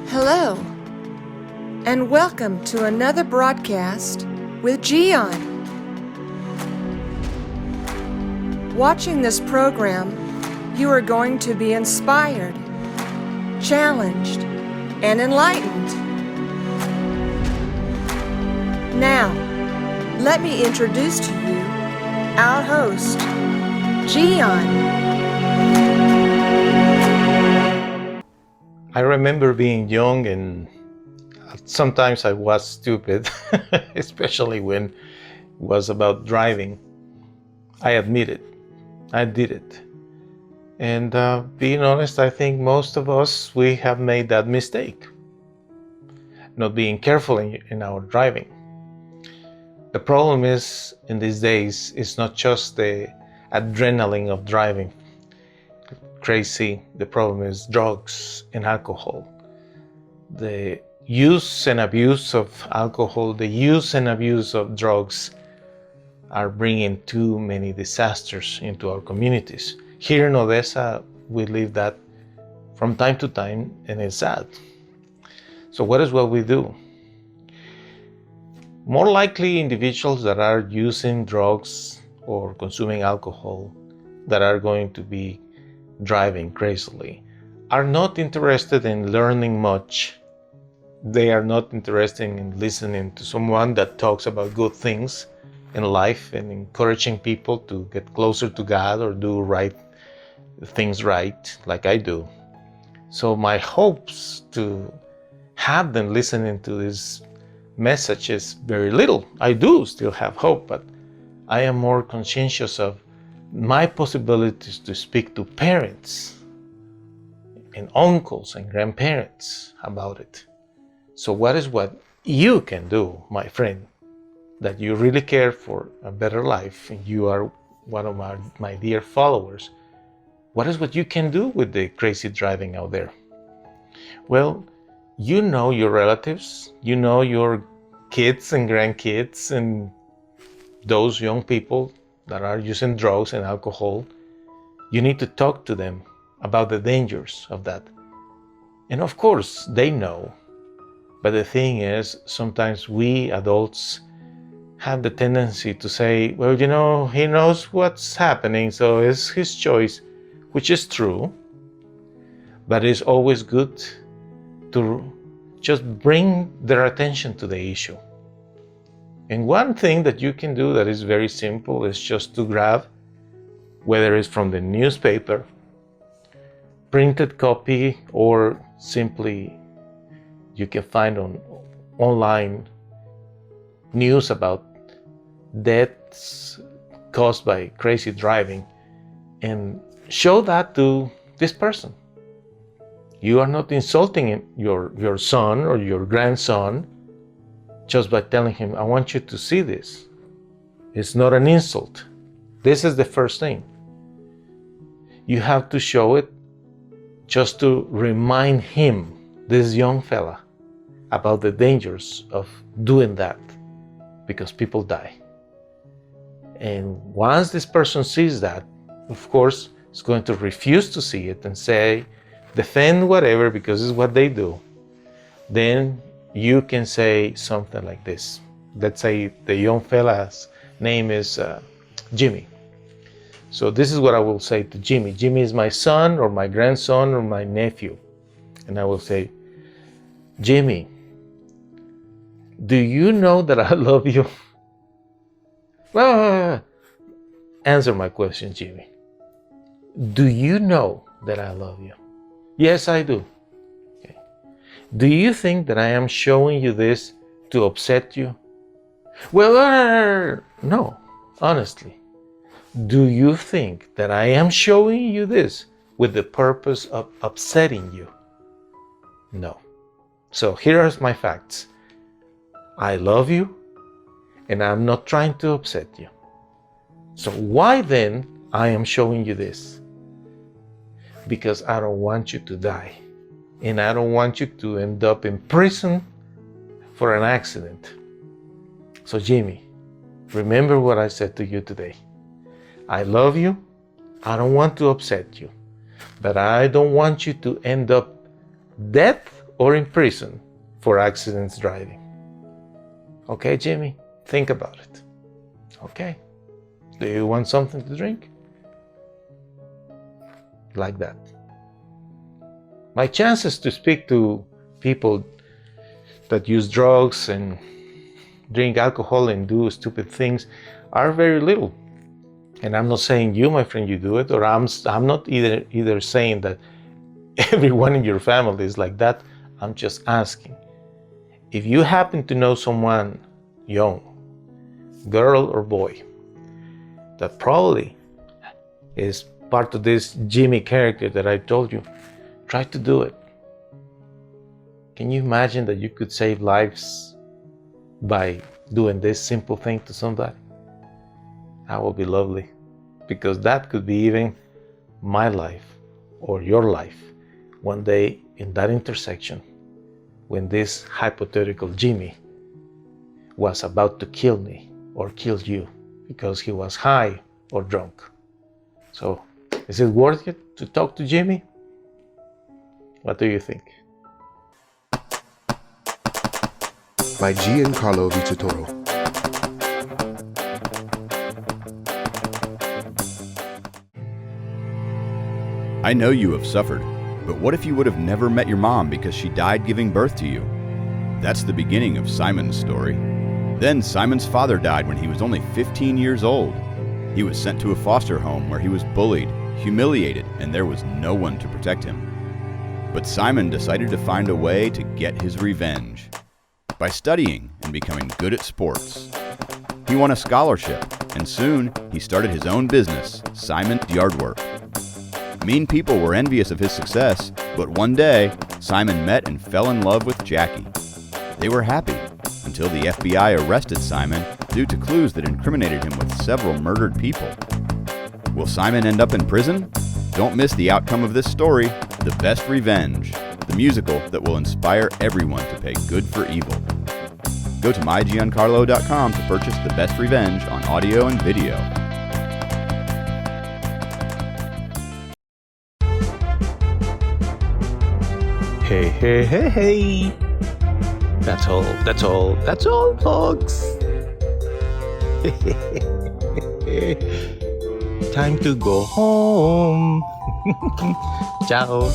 Hello, and welcome to another broadcast with Gian. Watching this program, you are going to be inspired, challenged, and enlightened. Now, let me introduce to you our host, Gian. I remember being young and sometimes I was stupid, especially when it was about driving. I admit it. I did it. And being honest, I think most of us, we have made that mistake. Not being careful in our driving. The problem is, in these days, it's not just the adrenaline of driving crazy. The problem is drugs and alcohol. The use and abuse of alcohol, the use and abuse of drugs are bringing too many disasters into our communities. Here in Odessa, we live that from time to time, and it's sad. So what is what we do? More likely, individuals that are using drugs or consuming alcohol that are going to be driving crazily are not interested in learning much. They are not interested in listening to someone that talks about good things in life and encouraging people to get closer to God or do things right, like I do. So my hopes to have them listening to this message is very little. I do still have hope, but I am more conscientious of my possibilities to speak to parents and uncles and grandparents about it. So what is what you can do, my friend, that you really care for a better life and you are one of my dear followers? What is what you can do with the crazy driving out there? Well, you know your relatives, you know your kids and grandkids and those young people that are using drugs and alcohol. You need to talk to them about the dangers of that. And of course, they know. But the thing is, sometimes we adults have the tendency to say, well, you know, he knows what's happening, so it's his choice, which is true. But it's always good to just bring their attention to the issue. And one thing that you can do that is very simple is just to grab, whether it's from the newspaper, printed copy, or simply you can find online news about deaths caused by crazy driving, and show that to this person. You are not insulting your son or your grandson just by telling him, I want you to see this. It's not an insult. This is the first thing. You have to show it just to remind him, this young fella, about the dangers of doing that, because people die. And once this person sees that, of course, is going to refuse to see it and say, defend whatever, because it's what they do. Then you can say something like this. Let's say the young fella's name is Jimmy. So this is what I will say to Jimmy. Jimmy is my son or my grandson or my nephew. And I will say, Jimmy, do you know that I love you? Well, answer my question, Jimmy. Do you know that I love you? Yes, I do. Okay. Do you think that I am showing you this to upset you? Well, no, honestly. Do you think that I am showing you this with the purpose of upsetting you? No. So here are my facts. I love you, and I'm not trying to upset you. So why then I am showing you this? Because I don't want you to die, and I don't want you to end up in prison for an accident. So Jimmy, remember what I said to you today. I love you, I don't want to upset you, but I don't want you to end up dead or in prison for accidents driving. Okay, Jimmy, think about it. Okay? Do you want something to drink? Like that. My chances to speak to people that use drugs and drink alcohol and do stupid things are very little. And I'm not saying you, my friend, you do it, or I'm not either saying that everyone in your family is like that. I'm just asking. If you happen to know someone young, girl or boy, that probably is part of this Jimmy character that I told you, try to do it. Can you imagine that you could save lives by doing this simple thing to somebody? That would be lovely, because that could be even my life or your life one day in that intersection when this hypothetical Jimmy was about to kill me or kill you because he was high or drunk. So, is it worth it to talk to Jimmy? What do you think? By Giancarlo Vincitoro. I know you have suffered, but what if you would have never met your mom because she died giving birth to you? That's the beginning of Simon's story. Then Simon's father died when he was only 15 years old. He was sent to a foster home where he was bullied, humiliated, and there was no one to protect him. But Simon decided to find a way to get his revenge by studying and becoming good at sports. He won a scholarship, and soon he started his own business, Simon's Yardwork. Mean people were envious of his success, but one day, Simon met and fell in love with Jackie. They were happy until the FBI arrested Simon due to clues that incriminated him with several murdered people. Will Simon end up in prison? Don't miss the outcome of this story, The Best Revenge, the musical that will inspire everyone to pay good for evil. Go to mygiancarlo.com to purchase The Best Revenge on audio and video. Hey, hey, hey, hey. That's all, folks. Time to go home. Ciao.